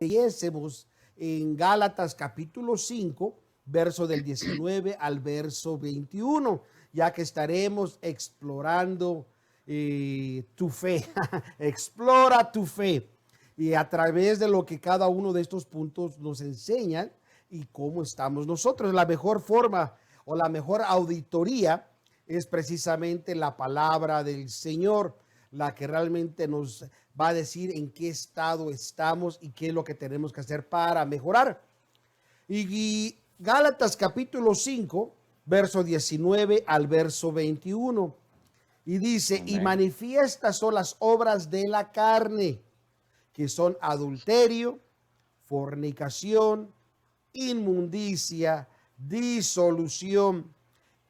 leyésemos en Gálatas capítulo 5, verso del 19 al verso 21, ya que estaremos explorando tu fe. Explora tu fe. Y a través de lo que cada uno de estos puntos nos enseñan y cómo estamos nosotros. La mejor forma o la mejor auditoría es precisamente la palabra del Señor, la que realmente nos va a decir en qué estado estamos y qué es lo que tenemos que hacer para mejorar. Y Gálatas capítulo 5, verso 19 al verso 21. Y dice, y Amén. manifiestas son las obras de la carne, que son adulterio, fornicación, inmundicia, disolución,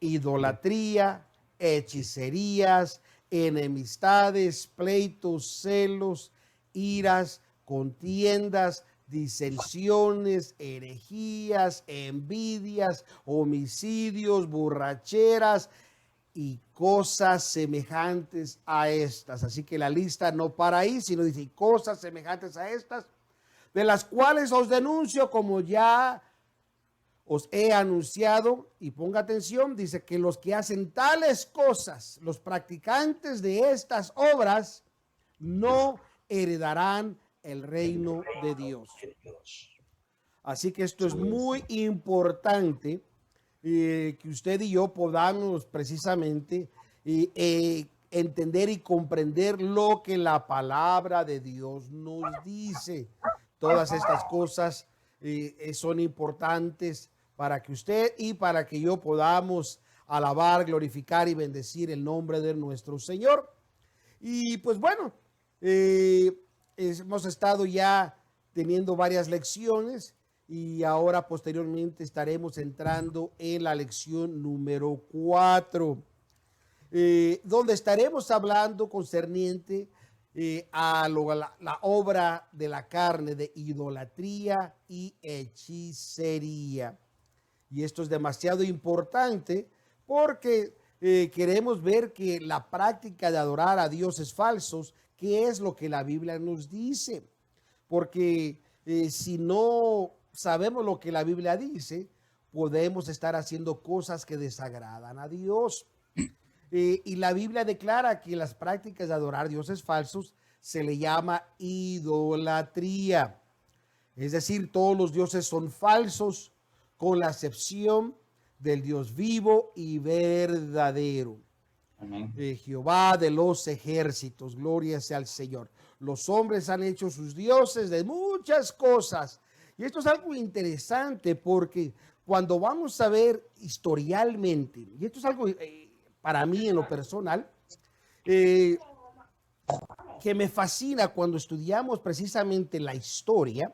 idolatría, hechicerías, enemistades, pleitos, celos, iras, contiendas, disensiones, herejías, envidias, homicidios, borracheras y cosas semejantes a estas. Así que la lista no para ahí, sino dice cosas semejantes a estas, de las cuales os denuncio, como ya os he anunciado. Y ponga atención, dice que los que hacen tales cosas, los practicantes de estas obras, no heredarán el reino de Dios. Así que esto es muy importante, que usted y yo podamos precisamente entender y comprender lo que la palabra de Dios nos dice. Todas estas cosas son importantes para que usted y para que yo podamos alabar, glorificar y bendecir el nombre de nuestro Señor. Y pues bueno, hemos estado ya teniendo varias lecciones y ahora posteriormente estaremos entrando en la lección número 4, donde estaremos hablando concerniente a la obra de la carne de idolatría y hechicería. Y esto es demasiado importante porque queremos ver que la práctica de adorar a dioses falsos, ¿qué es lo que la Biblia nos dice? Porque si no sabemos lo que la Biblia dice, podemos estar haciendo cosas que desagradan a Dios. Y la Biblia declara que las prácticas de adorar dioses falsos se le llama idolatría. Es decir, todos los dioses son falsos, con la excepción del Dios vivo y verdadero. Amén. Jehová de los ejércitos, gloria sea al Señor. Los hombres han hecho sus dioses de muchas cosas. Y esto es algo interesante porque cuando vamos a ver historialmente, y esto es algo para mí en lo personal, que me fascina cuando estudiamos precisamente la historia,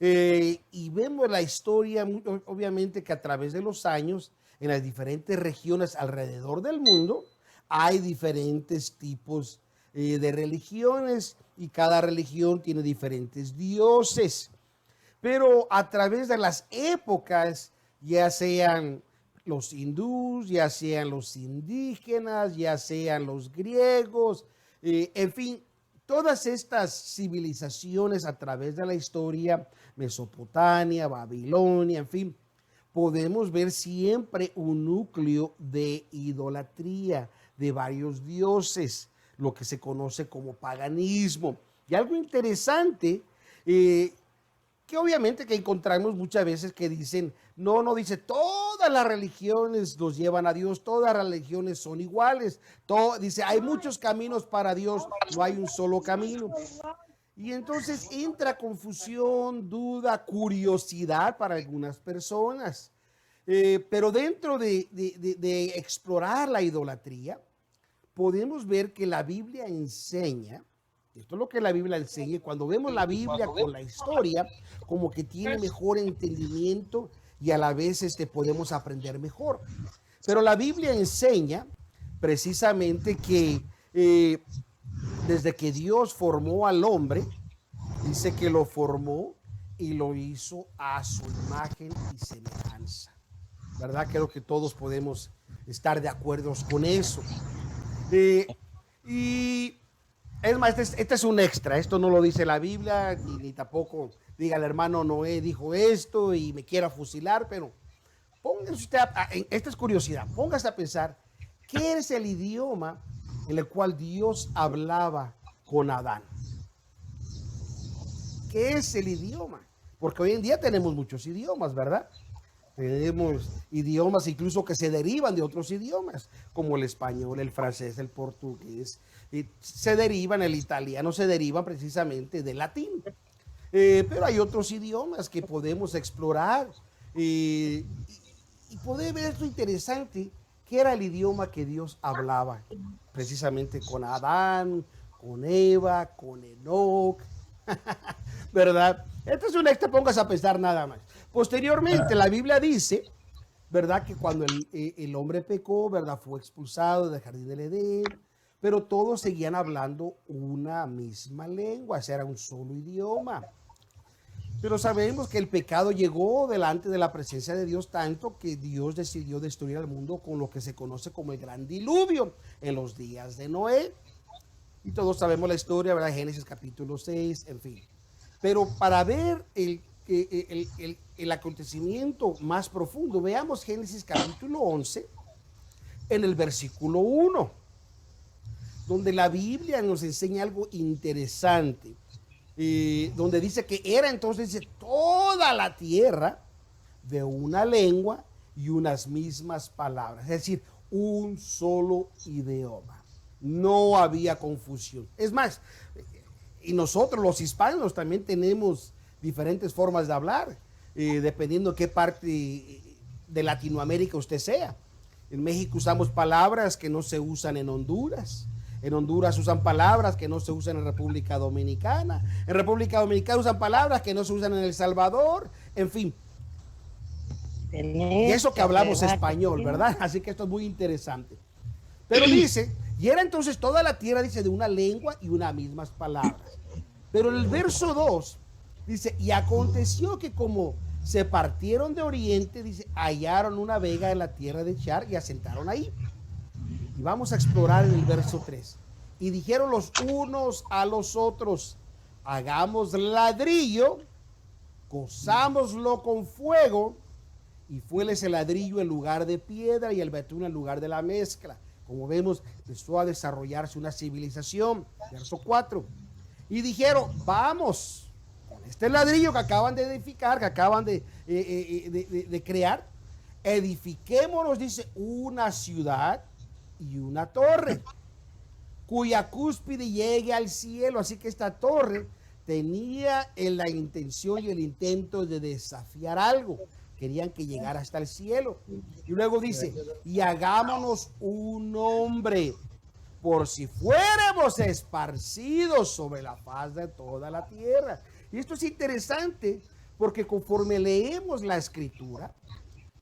y vemos la historia, obviamente que a través de los años, en las diferentes regiones alrededor del mundo, hay diferentes tipos de religiones y cada religión tiene diferentes dioses. Pero a través de las épocas, ya sean los hindús, ya sean los indígenas, ya sean los griegos, en fin, todas estas civilizaciones a través de la historia, Mesopotamia, Babilonia, en fin, podemos ver siempre un núcleo de idolatría de varios dioses, lo que se conoce como paganismo. Y algo interesante, que obviamente que encontramos muchas veces que dicen, no dice, todas las religiones nos llevan a Dios, todas las religiones son iguales. Dice, hay muchos caminos para Dios, no hay un solo camino. Y entonces entra confusión, duda, curiosidad para algunas personas. Pero dentro de explorar la idolatría, podemos ver que la Biblia enseña, esto es lo que la Biblia enseña, y cuando vemos la Biblia con la historia, como que tiene mejor entendimiento y a la vez podemos aprender mejor. Pero la Biblia enseña precisamente que desde que Dios formó al hombre, dice que lo formó y lo hizo a su imagen y semejanza. ¿Verdad? Creo que todos podemos estar de acuerdo con eso. Y Es más, este es un extra, esto no lo dice la Biblia, ni tampoco diga el hermano Noé dijo esto y me quiera fusilar, pero póngase usted, esta es curiosidad, póngase a pensar, ¿qué es el idioma en el cual Dios hablaba con Adán? ¿Qué es el idioma? Porque hoy en día tenemos muchos idiomas, ¿verdad? Tenemos idiomas incluso que se derivan de otros idiomas, como el español, el francés, el portugués, y se derivan, el italiano se deriva precisamente del latín. Pero hay otros idiomas que podemos explorar y poder ver esto interesante, que era el idioma que Dios hablaba, precisamente con Adán, con Eva, con Enoc, ¿verdad? Este es un extra, pongas a pensar nada más. Posteriormente, la Biblia dice, ¿verdad? Que cuando el hombre pecó, ¿verdad? Fue expulsado del jardín del Edén, pero todos seguían hablando una misma lengua, ese era un solo idioma. Pero sabemos que el pecado llegó delante de la presencia de Dios tanto que Dios decidió destruir al mundo con lo que se conoce como el gran diluvio en los días de Noé. Y todos sabemos la historia, ¿verdad? Génesis capítulo 6, en fin. Pero para ver el acontecimiento más profundo, veamos Génesis capítulo 11 en el versículo 1, donde la Biblia nos enseña algo interesante, donde dice que era entonces dice, toda la tierra de una lengua y unas mismas palabras, es decir, un solo idioma. No había confusión. Es más, y nosotros los hispanos también tenemos diferentes formas de hablar, dependiendo qué parte de Latinoamérica usted sea. En México usamos palabras que no se usan en Honduras. En Honduras usan palabras que no se usan en República Dominicana. En República Dominicana usan palabras que no se usan en El Salvador. En fin. Y eso que hablamos español, ¿verdad? Así que esto es muy interesante. Pero dice, y era entonces toda la tierra, dice, de una lengua y unas mismas palabras. Pero en el verso 2 dice, y aconteció que como se partieron de oriente, dice, hallaron una vega en la tierra de Char y asentaron ahí. Y vamos a explorar en el verso 3. Y dijeron los unos a los otros, hagamos ladrillo, cozámoslo con fuego, y fuéles el ladrillo en lugar de piedra y el betún en lugar de la mezcla. Como vemos, empezó a desarrollarse una civilización. Verso 4. Y dijeron, vamos, con este ladrillo que acaban de edificar, que acaban de crear, edifiquémonos, dice, una ciudad y una torre, cuya cúspide llegue al cielo. Así que esta torre tenía la intención y el intento de desafiar algo. Querían que llegara hasta el cielo. Y luego dice, y hagámonos un nombre, por si fuéramos esparcidos sobre la faz de toda la tierra. Y esto es interesante, porque conforme leemos la escritura,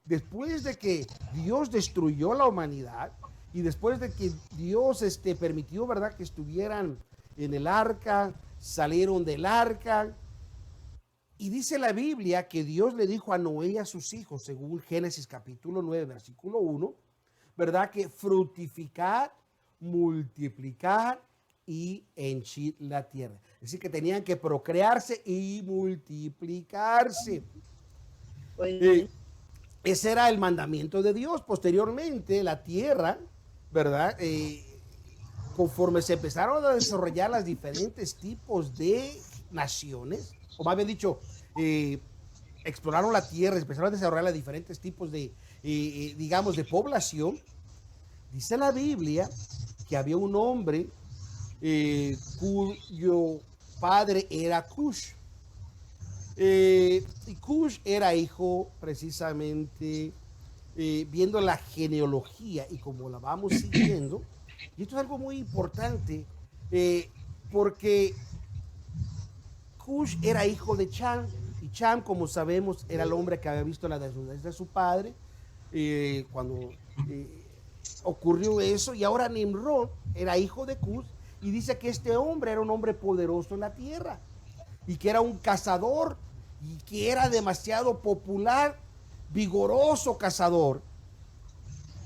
después de que Dios destruyó la humanidad, y después de que Dios permitió, ¿verdad?, que estuvieran en el arca, salieron del arca, y dice la Biblia que Dios le dijo a Noé y a sus hijos, según Génesis capítulo 9, versículo 1, ¿verdad?, que fructificar, multiplicar y henchir la tierra. Es decir, que tenían que procrearse y multiplicarse. Ese era el mandamiento de Dios. Posteriormente, la tierra, ¿verdad?, conforme se empezaron a desarrollar los diferentes tipos de naciones, o más bien dicho, exploraron la tierra, empezaron a desarrollar los diferentes tipos de, digamos, de población. Dice la Biblia que había un hombre cuyo padre era Cush. Y Cush era hijo precisamente, viendo la genealogía y como la vamos siguiendo, y esto es algo muy importante, porque Cush era hijo de Cham, y Cham, como sabemos, era el hombre que había visto la desnudez de su padre, cuando ocurrió eso, y ahora Nimrod era hijo de Cush, y dice que este hombre era un hombre poderoso en la tierra, y que era un cazador, y que era demasiado popular, vigoroso cazador.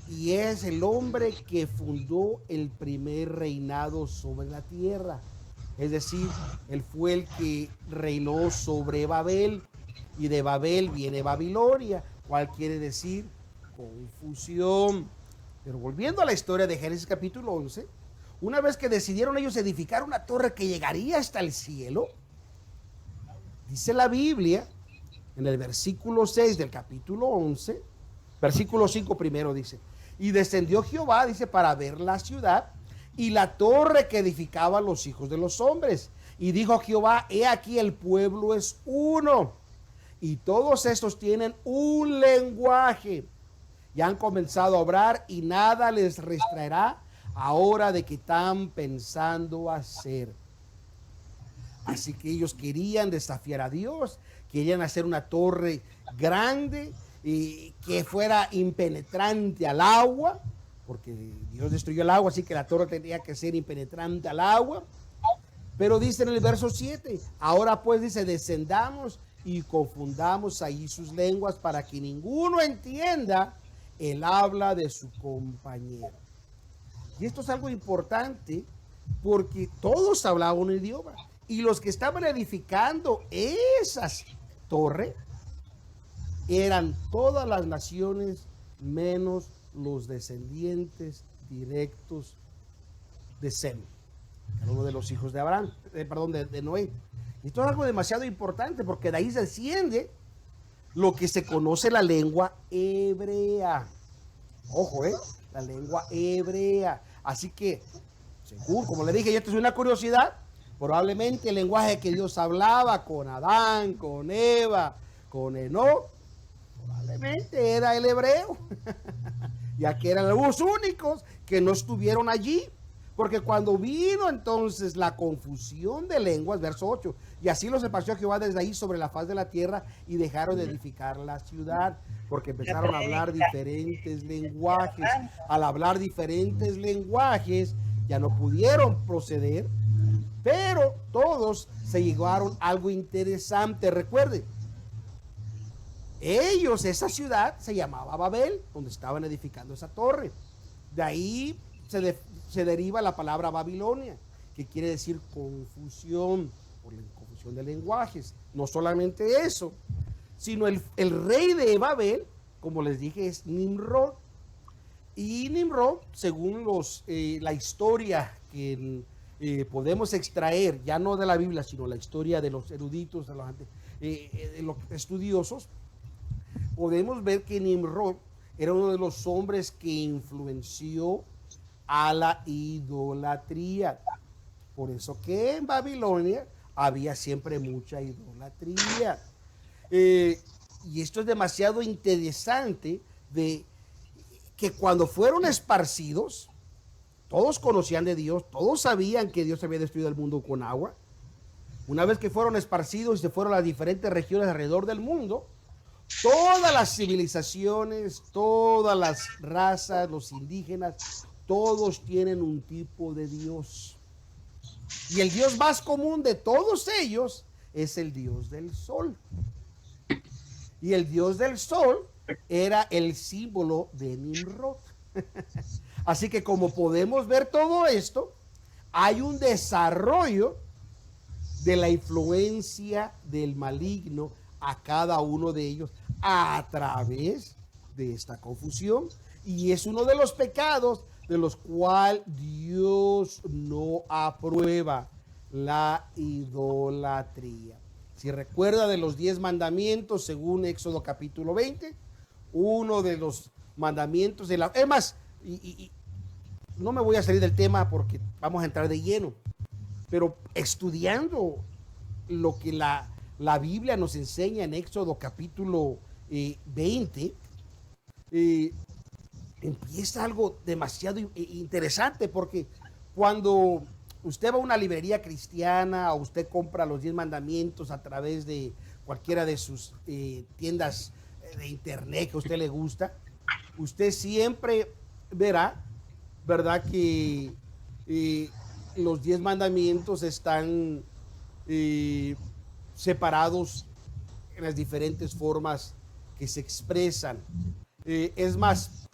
y es el hombre que fundó el primer reinado sobre la tierra. Es decir, él fue el que reinó sobre Babel, y de Babel viene Babilonia, cual quiere decir confusión. Pero volviendo a la historia de Génesis capítulo 11, una vez que decidieron ellos edificar una torre que llegaría hasta el cielo, dice la Biblia, en el versículo 6 del capítulo 11, versículo 5 primero dice, y descendió Jehová, dice, para ver la ciudad y la torre que edificaban los hijos de los hombres. Y dijo Jehová, he aquí el pueblo es uno, y todos estos tienen un lenguaje, y han comenzado a obrar, y nada les restraerá ahora de que están pensando hacer. Así que ellos querían desafiar a Dios, querían hacer una torre grande y que fuera impenetrante al agua, porque Dios destruyó el agua, así que la torre tenía que ser impenetrante al agua. Pero dice en el verso 7, ahora pues dice, descendamos y confundamos ahí sus lenguas para que ninguno entienda el habla de su compañero. Y esto es algo importante porque todos hablaban un idioma. Y los que estaban edificando esas torres eran todas las naciones menos los descendientes directos de Sem, uno de los hijos de Abraham, de Noé. Y esto es algo demasiado importante porque de ahí se desciende lo que se conoce la lengua hebrea. Ojo, la lengua hebrea. Así que, según, como le dije, esto es una curiosidad. Probablemente el lenguaje que Dios hablaba con Adán, con Eva, con Enoc, probablemente era el hebreo, ya que eran los únicos que no estuvieron allí. Porque cuando vino entonces la confusión de lenguas, verso 8, y así los esparció Jehová desde ahí sobre la faz de la tierra, y dejaron de edificar la ciudad, porque empezaron a hablar diferentes lenguajes. Al hablar diferentes lenguajes, ya no pudieron proceder, pero todos se llevaron algo interesante. Recuerden, ellos, esa ciudad se llamaba Babel, donde estaban edificando esa torre. De ahí se deriva la palabra Babilonia, que quiere decir confusión, por la confusión de lenguajes. No solamente eso, sino el rey de Babel, como les dije, es Nimrod. Y Nimrod, según la historia que podemos extraer, ya no de la Biblia, sino la historia de los eruditos, de los estudiosos, podemos ver que Nimrod era uno de los hombres que influenció a la idolatría. Por eso que en Babilonia había siempre mucha idolatría. Y esto es demasiado interesante, de que cuando fueron esparcidos, todos conocían de Dios, todos sabían que Dios había destruido el mundo con agua. Una vez que fueron esparcidos y se fueron a las diferentes regiones alrededor del mundo, todas las civilizaciones, todas las razas, los indígenas, todos tienen un tipo de Dios. Y el Dios más común de todos ellos es el Dios del sol. Y el Dios del sol era el símbolo de Nimrod. Así que como podemos ver todo esto, hay un desarrollo de la influencia del maligno a cada uno de ellos a través de esta confusión. Y es uno de los pecados de los cuales Dios no aprueba: la idolatría. Si recuerda de los 10 mandamientos, según Éxodo capítulo 20, uno de los mandamientos de la... Es más, no me voy a salir del tema porque vamos a entrar de lleno, pero estudiando lo que la Biblia nos enseña en Éxodo capítulo 20, empieza algo demasiado interesante, porque cuando usted va a una librería cristiana o usted compra los 10 mandamientos a través de cualquiera de sus tiendas de internet que a usted le gusta, usted siempre verá, ¿verdad?, que los 10 mandamientos están separados en las diferentes formas que se expresan. Es más,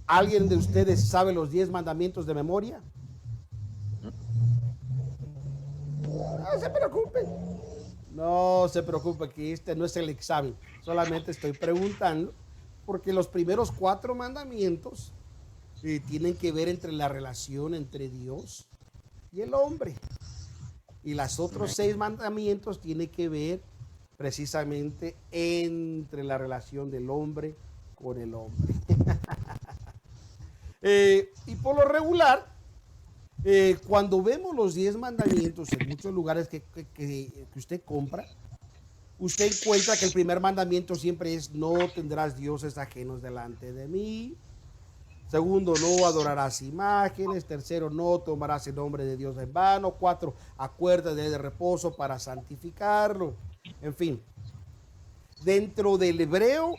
¿Alguien de ustedes sabe los 10 mandamientos de memoria? No se preocupe. No se preocupe que este no es el examen. Solamente estoy preguntando porque los primeros 4 mandamientos tienen que ver entre la relación entre Dios y el hombre. Y los otros 6 mandamientos tienen que ver precisamente entre la relación del hombre con el hombre. Y por lo regular, cuando vemos los 10 mandamientos en muchos lugares que usted compra, usted encuentra que el primer mandamiento siempre es: no tendrás dioses ajenos delante de mí. Segundo, no adorarás imágenes. Tercero, no tomarás el nombre de Dios en vano. 4, acuérdate de reposo para santificarlo. En fin, dentro del hebreo,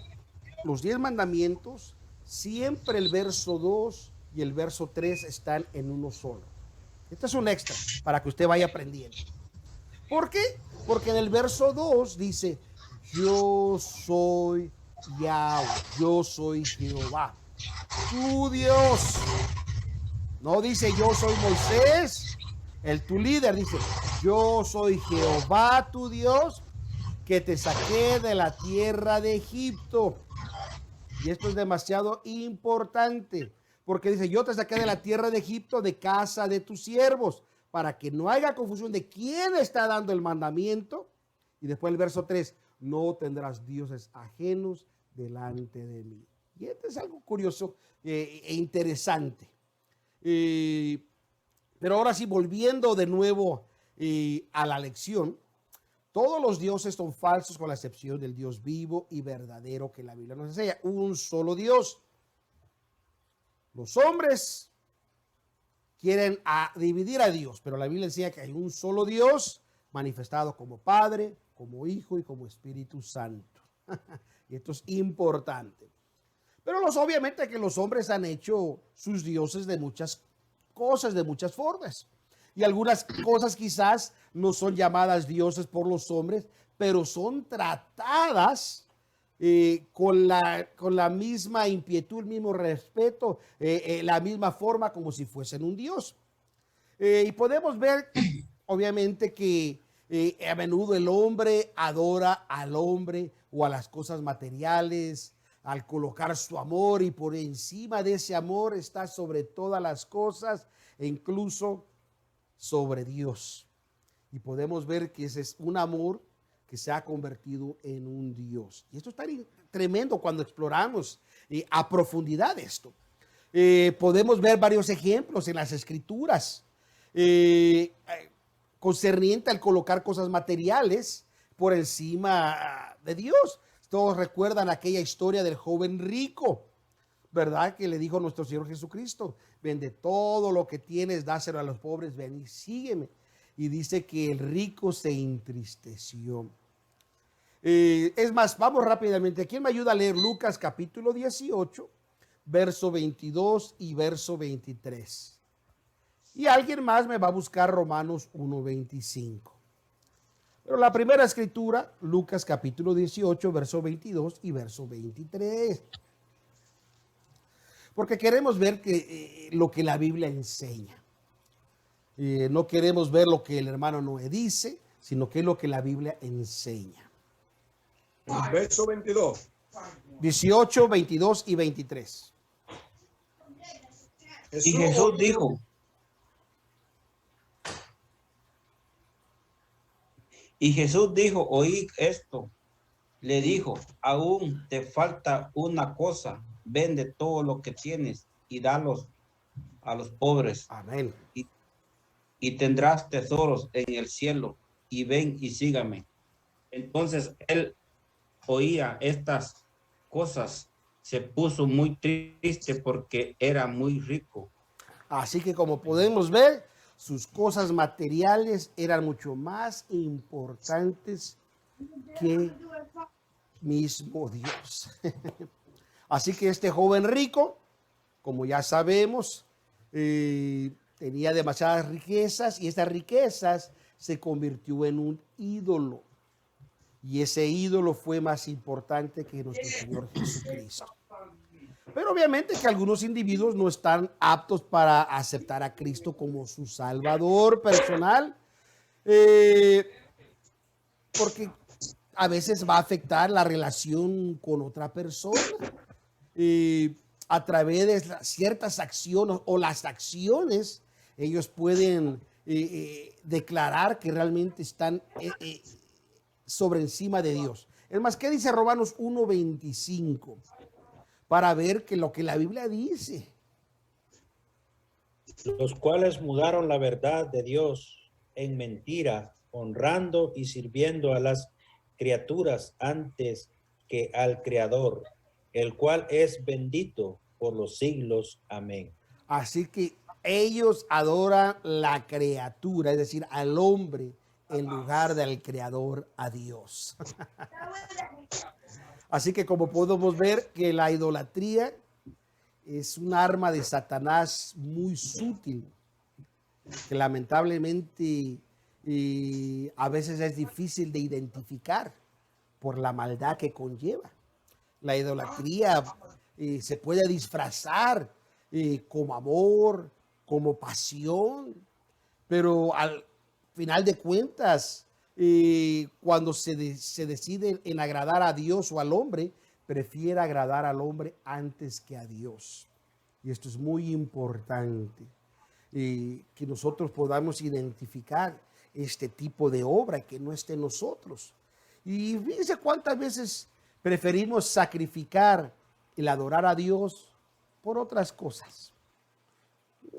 los 10 mandamientos, siempre el verso 2 y el verso 3 están en uno solo. Este es un extra para que usted vaya aprendiendo. ¿Por qué? Porque en el verso 2 dice: yo soy Yahweh, yo soy Jehová, tu Dios. No dice yo soy Moisés, tu líder. Dice: yo soy Jehová, tu Dios, que te saqué de la tierra de Egipto. Y esto es demasiado importante, porque dice: yo te saqué de la tierra de Egipto, de casa de tus siervos, para que no haya confusión de quién está dando el mandamiento. Y después el verso 3, no tendrás dioses ajenos delante de mí. Y esto es algo curioso e interesante. Pero ahora sí, volviendo de nuevo a la lección, todos los dioses son falsos con la excepción del Dios vivo y verdadero que la Biblia nos enseña. Un solo Dios. Los hombres quieren dividir a Dios, pero la Biblia enseña que hay un solo Dios manifestado como Padre, como Hijo y como Espíritu Santo. Y esto es importante. Pero obviamente que los hombres han hecho sus dioses de muchas cosas, de muchas formas. Y algunas cosas quizás no son llamadas dioses por los hombres, pero son tratadas con la misma inquietud, el mismo respeto, la misma forma, como si fuesen un dios. Y podemos ver, obviamente, que a menudo el hombre adora al hombre o a las cosas materiales, al colocar su amor, y por encima de ese amor está sobre todas las cosas e incluso sobre Dios. Y podemos ver que ese es un amor que se ha convertido en un Dios. Y esto está tremendo cuando exploramos a profundidad esto. Podemos ver varios ejemplos en las Escrituras concerniente al colocar cosas materiales por encima de Dios. Todos recuerdan aquella historia del joven rico, ¿verdad? Que le dijo a nuestro Señor Jesucristo: vende todo lo que tienes, dáselo a los pobres, ven y sígueme. Y dice que el rico se entristeció. Es más, vamos rápidamente. ¿Quién me ayuda a leer Lucas capítulo 18, verso 22 y verso 23? Y alguien más me va a buscar Romanos 1:25. Pero la primera escritura, Lucas capítulo 18, verso 22 y verso 23. Porque queremos ver lo que la Biblia enseña. No queremos ver lo que el hermano Noé dice, sino que es lo que la Biblia enseña. Verso 22. 18, 22 y 23. Y Jesús dijo: oíd esto. Le dijo: aún te falta una cosa, vende todo lo que tienes y dalos a los pobres. Amén. Y tendrás tesoros en el cielo, y ven y sígame. Entonces él oía estas cosas, se puso muy triste porque era muy rico. Así que, como podemos ver, sus cosas materiales eran mucho más importantes que mismo Dios. Así que este joven rico, como ya sabemos, tenía demasiadas riquezas, y estas riquezas se convirtió en un ídolo. Y ese ídolo fue más importante que nuestro Señor Jesucristo. Pero obviamente que algunos individuos no están aptos para aceptar a Cristo como su Salvador personal, eh, porque a veces va a afectar la relación con otra persona a través de ciertas acciones o las acciones. Ellos pueden declarar que realmente están sobre encima de Dios. Es más, ¿qué dice Romanos 1:25? Para ver que lo que la Biblia dice. Los cuales mudaron la verdad de Dios en mentira, honrando y sirviendo a las criaturas antes que al Creador, el cual es bendito por los siglos. Amén. Así que ellos adoran la criatura, es decir, al hombre, en lugar del Creador, a Dios. Así que como podemos ver que la idolatría es un arma de Satanás muy sutil, que lamentablemente a veces es difícil de identificar por la maldad que conlleva. La idolatría se puede disfrazar como amor, como pasión, pero al final de cuentas, cuando se decide en agradar a Dios o al hombre, prefiere agradar al hombre antes que a Dios. Y esto es muy importante, que nosotros podamos identificar este tipo de obra que no esté en nosotros. Y fíjense cuántas veces preferimos sacrificar el adorar a Dios por otras cosas.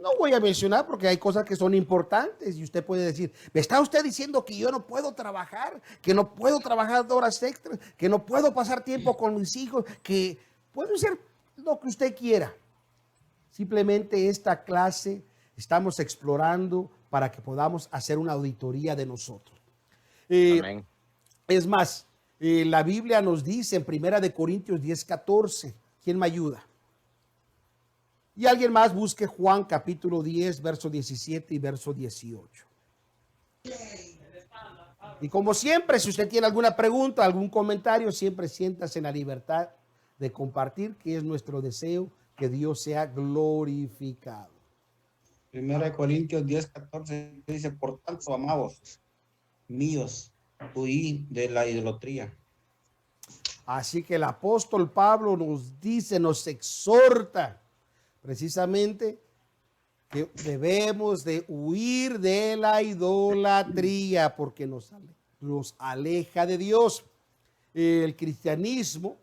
No voy a mencionar porque hay cosas que son importantes y usted puede decir, ¿me está usted diciendo que yo no puedo trabajar? Que no puedo trabajar horas extras, que no puedo pasar tiempo con mis hijos, que puede ser lo que usted quiera. Simplemente esta clase estamos explorando para que podamos hacer una auditoría de nosotros. Amén. Es más, la Biblia nos dice en 1 Corintios 10:14, ¿quién me ayuda? Y alguien más busque Juan capítulo 10, verso 17 y verso 18. Y como siempre, si usted tiene alguna pregunta, algún comentario, siempre siéntase en la libertad de compartir, que es nuestro deseo, que Dios sea glorificado. 1 Corintios 10:14 dice, por tanto, amados míos, huí de la idolatría. Así que el apóstol Pablo nos dice, nos exhorta precisamente que debemos de huir de la idolatría porque nos aleja de Dios. El cristianismo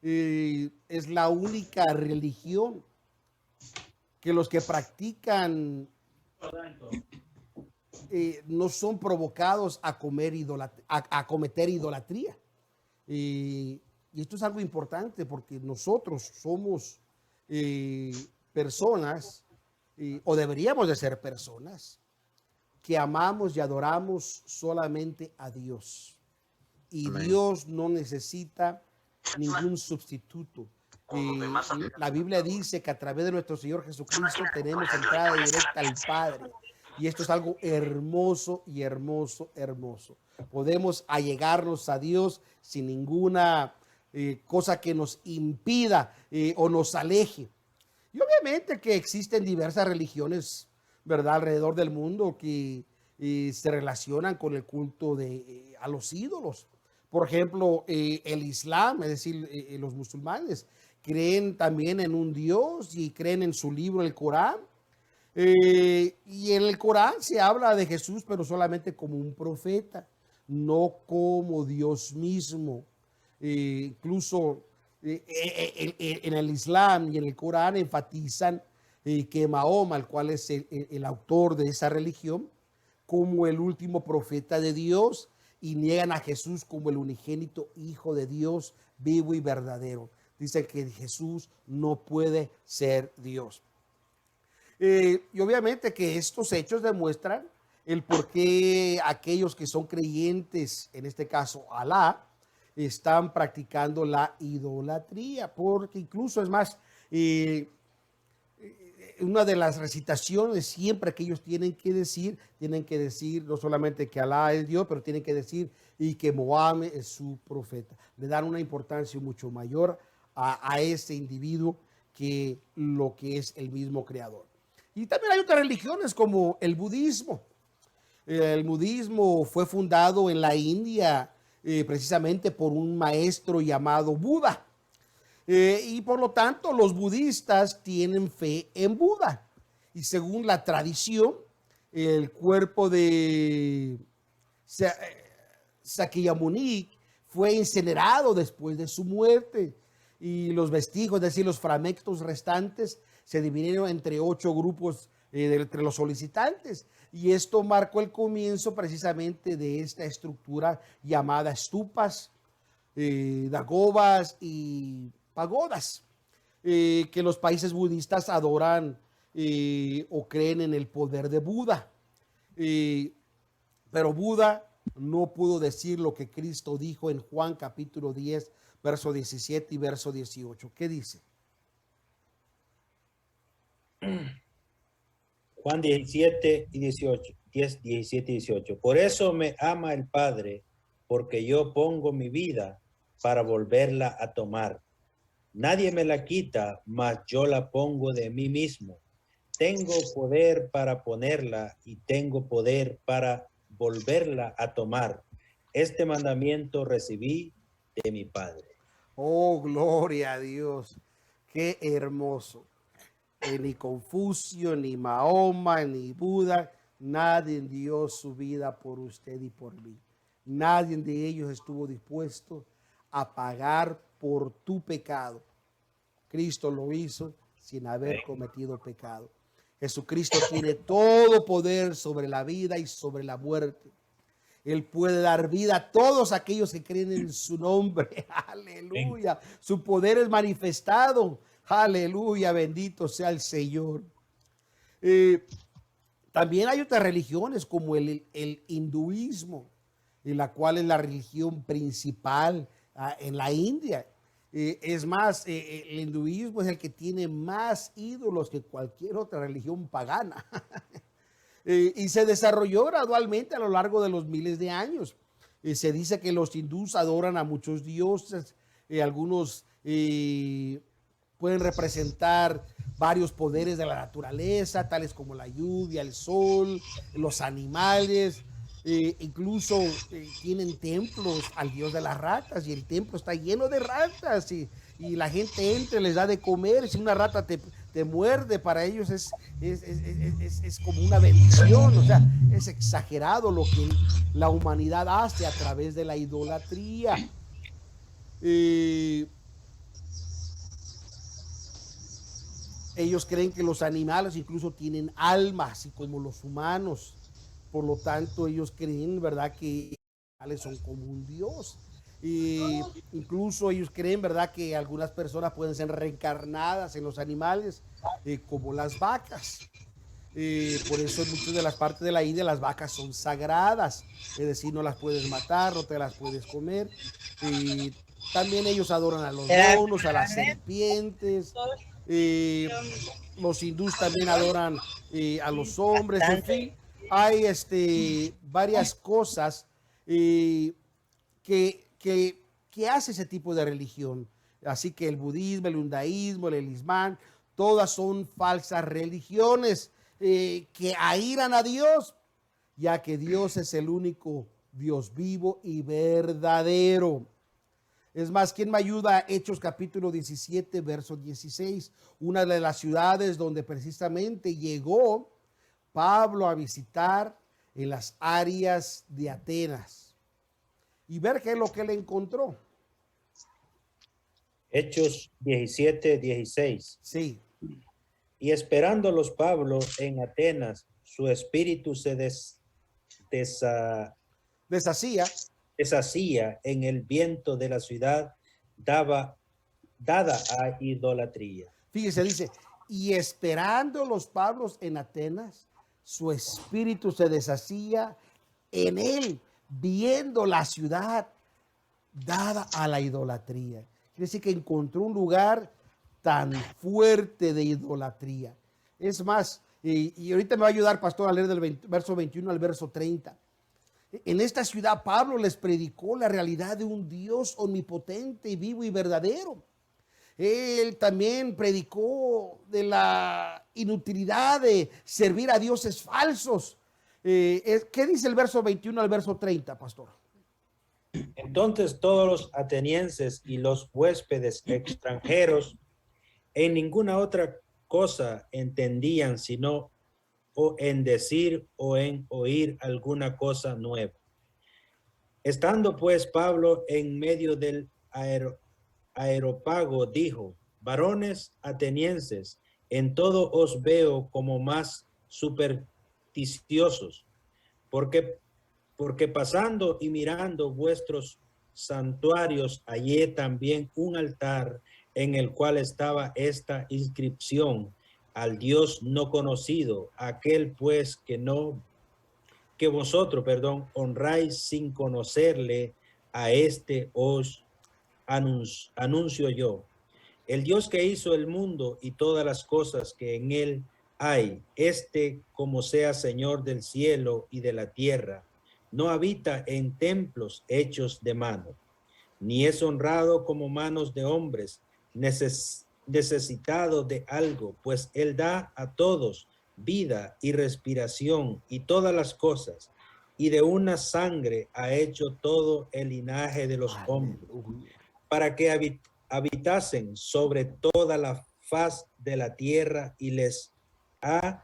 es la única religión que los que practican no son provocados a cometer idolatría. Y esto es algo importante porque nosotros somos personas, o deberíamos de ser personas, que amamos y adoramos solamente a Dios. Y Amén. Dios no necesita ningún sustituto. La Biblia dice que a través de nuestro Señor Jesucristo tenemos entrada directa al Padre. Y esto es algo hermoso y hermoso, hermoso. Podemos allegarnos a Dios sin ninguna cosa que nos impida o nos aleje. Y obviamente que existen diversas religiones, ¿verdad?, alrededor del mundo que se relacionan con el culto a los ídolos. Por ejemplo, el Islam, es decir, los musulmanes, creen también en un Dios y creen en su libro, el Corán. Y en el Corán se habla de Jesús, pero solamente como un profeta, no como Dios mismo. Incluso en el Islam y en el Corán enfatizan que Mahoma, el cual es el autor de esa religión, como el último profeta de Dios, y niegan a Jesús como el unigénito Hijo de Dios vivo y verdadero. Dicen que Jesús no puede ser Dios. Y obviamente que estos hechos demuestran el por qué aquellos que son creyentes, en este caso Alá, están practicando la idolatría, porque incluso es más, una de las recitaciones siempre que ellos tienen que decir no solamente que Alá es Dios, pero tienen que decir y que Mohammed es su profeta. Le dan una importancia mucho mayor a ese individuo que lo que es el mismo creador. Y también hay otras religiones como el budismo. El budismo fue fundado en la India precisamente por un maestro llamado Buda. Y por lo tanto los budistas tienen fe en Buda. Y según la tradición, el cuerpo de Sakyamuni fue incinerado después de su muerte. Y los vestigios, es decir, los fragmentos restantes, se dividieron entre 8 grupos entre los solicitantes. Y esto marcó el comienzo precisamente de esta estructura llamada stupas, dagovas y pagodas, que los países budistas adoran o creen en el poder de Buda. Pero Buda no pudo decir lo que Cristo dijo en Juan capítulo 10, verso 17 y verso 18. ¿Qué dice? Juan 17 y 18, 10, 17 y 18. Por eso me ama el Padre, porque yo pongo mi vida para volverla a tomar. Nadie me la quita, mas yo la pongo de mí mismo. Tengo poder para ponerla y tengo poder para volverla a tomar. Este mandamiento recibí de mi Padre. Oh, gloria a Dios. Qué hermoso. Ni Confucio, ni Mahoma, ni Buda, nadie dio su vida por usted y por mí. Nadie de ellos estuvo dispuesto a pagar por tu pecado. Cristo lo hizo sin haber cometido pecado. Jesucristo tiene todo poder sobre la vida y sobre la muerte. Él puede dar vida a todos aquellos que creen en su nombre. Aleluya. Su poder es manifestado. Aleluya, bendito sea el Señor. También hay otras religiones como el hinduismo, en la cual es la religión principal en la India. Es más, el hinduismo es el que tiene más ídolos que cualquier otra religión pagana. Y se desarrolló gradualmente a lo largo de los miles de años. Se dice que los hindús adoran a muchos dioses, algunos pueden representar varios poderes de la naturaleza, tales como la lluvia, el sol, los animales. Incluso tienen templos al dios de las ratas y el templo está lleno de ratas y la gente entra y les da de comer. Si una rata te muerde, para ellos es como una bendición. O sea, es exagerado lo que la humanidad hace a través de la idolatría. Ellos creen que los animales incluso tienen alma, así como los humanos. Por lo tanto, ellos creen, ¿verdad?, que los animales son como un dios. Incluso ellos creen, ¿verdad?, que algunas personas pueden ser reencarnadas en los animales, como las vacas. Por eso en muchas de las partes de la India las vacas son sagradas, es decir, no las puedes matar, no te las puedes comer. También ellos adoran a los monos, a las serpientes. Los hindús también adoran a los hombres. En fin, hay varias cosas que hace ese tipo de religión. Así que el budismo, el hinduismo, el islam, todas son falsas religiones que aíran a Dios, ya que Dios es el único Dios vivo y verdadero. Es más, ¿quién me ayuda? Hechos capítulo 17, verso 16. Una de las ciudades donde precisamente llegó Pablo a visitar en las áreas de Atenas. Y ver qué es lo que él encontró. Hechos 17, 16. Sí. Y esperándolos Pablo en Atenas, su espíritu se deshacía en el viento de la ciudad, dada a idolatría. Fíjese, dice, y esperando los Pablos en Atenas, su espíritu se deshacía en él, viendo la ciudad dada a la idolatría. Quiere decir que encontró un lugar tan fuerte de idolatría. Es más, y ahorita me va a ayudar, pastor, a leer del verso 21 al verso 30. En esta ciudad Pablo les predicó la realidad de un Dios omnipotente, vivo y verdadero, Él también predicó de la inutilidad de servir a dioses falsos. ¿Qué dice el verso 21 al verso 30, pastor? Entonces todos los atenienses y los huéspedes extranjeros en ninguna otra cosa entendían sino o en decir o en oír alguna cosa nueva. Estando pues Pablo en medio del aerópago, dijo: varones atenienses, en todo os veo como más supersticiosos, porque pasando y mirando vuestros santuarios, hallé también un altar en el cual estaba esta inscripción: al Dios no conocido, aquel pues que vosotros, honráis sin conocerle, a este os anuncio yo. El Dios que hizo el mundo y todas las cosas que en él hay, como sea Señor del cielo y de la tierra, no habita en templos hechos de mano, ni es honrado como manos de hombres, necesitado de algo, pues él da a todos vida y respiración y todas las cosas, y de una sangre ha hecho todo el linaje de los hombres, para que habitasen sobre toda la faz de la tierra, y les ha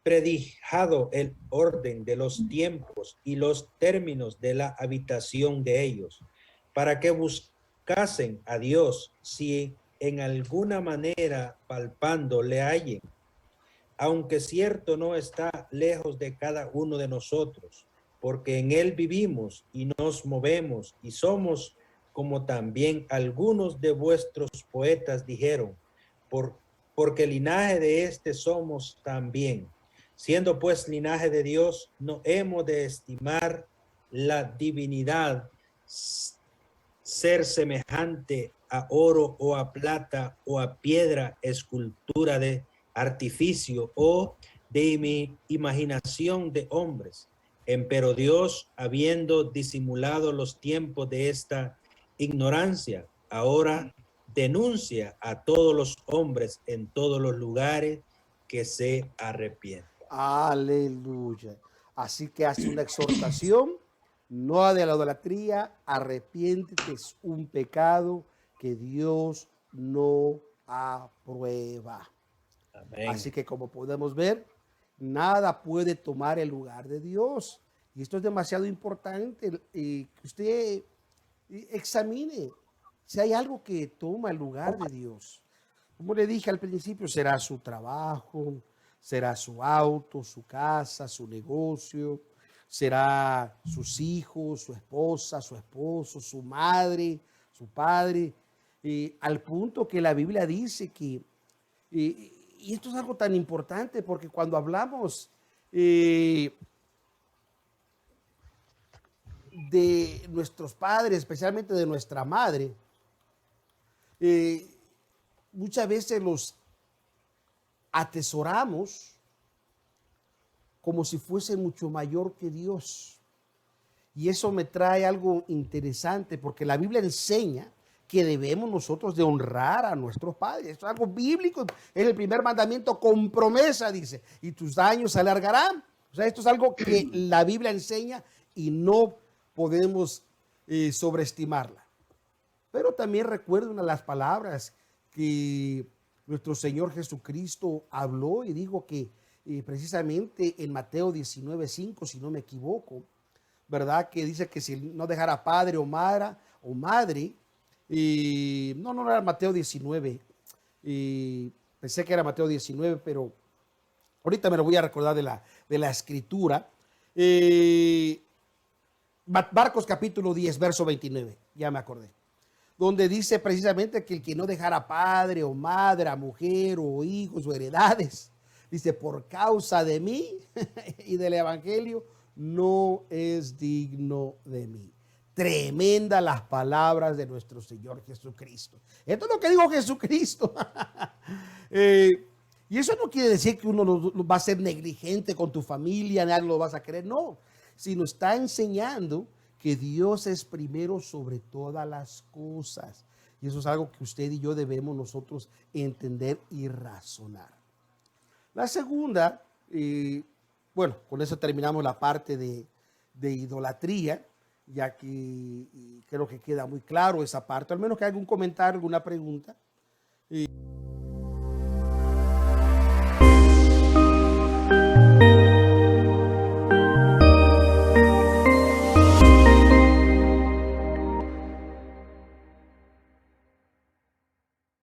predijado el orden de los tiempos y los términos de la habitación de ellos, para que buscasen a Dios, si en alguna manera palpando le hallen, aunque cierto no está lejos de cada uno de nosotros, porque en él vivimos y nos movemos y somos, como también algunos de vuestros poetas dijeron, porque linaje de este somos también. Siendo pues linaje de Dios, no hemos de estimar la divinidad ser semejante a oro o a plata o a piedra, escultura de artificio o de imaginación de hombres. Empero Dios, habiendo disimulado los tiempos de esta ignorancia, ahora denuncia a todos los hombres en todos los lugares que se arrepientan. Aleluya. Así que hace una exhortación, no de la idolatría, arrepiéntete, es un pecado que Dios no aprueba. Amén. Así que como podemos ver, nada puede tomar el lugar de Dios. Y esto es demasiado importante, que usted examine si hay algo que toma el lugar de Dios. Como le dije al principio, será su trabajo, será su auto, su casa, su negocio, será sus hijos, su esposa, su esposo, su madre, su padre, al punto que la Biblia dice que, y esto es algo tan importante porque cuando hablamos de nuestros padres, especialmente de nuestra madre, muchas veces los atesoramos como si fuese mucho mayor que Dios. Y eso me trae algo interesante porque la Biblia enseña que debemos nosotros de honrar a nuestros padres. Esto es algo bíblico, es el primer mandamiento con promesa, dice, y tus años se alargarán. O sea, esto es algo que la Biblia enseña y no podemos sobreestimarla. Pero también recuerdo una de las palabras que nuestro Señor Jesucristo habló y dijo que precisamente en Mateo 19:5, si no me equivoco, ¿verdad? Que dice que si no dejara padre o madre, no era Mateo 19, pensé que era Mateo 19, pero ahorita me lo voy a recordar de la escritura. Marcos capítulo 10, verso 29, ya me acordé, donde dice precisamente que el que no dejara padre o madre, a mujer o hijos o heredades, dice, por causa de mí y del evangelio, no es digno de mí. Tremenda las palabras de nuestro Señor Jesucristo. Esto es lo que dijo Jesucristo. Y eso no quiere decir que uno va a ser negligente con tu familia, nadie lo vas a querer, no. Sino está enseñando que Dios es primero sobre todas las cosas. Y eso es algo que usted y yo debemos nosotros entender y razonar. La segunda, bueno, con eso terminamos la parte de idolatría, ya que creo que queda muy claro esa parte, al menos que haya algún comentario, alguna pregunta.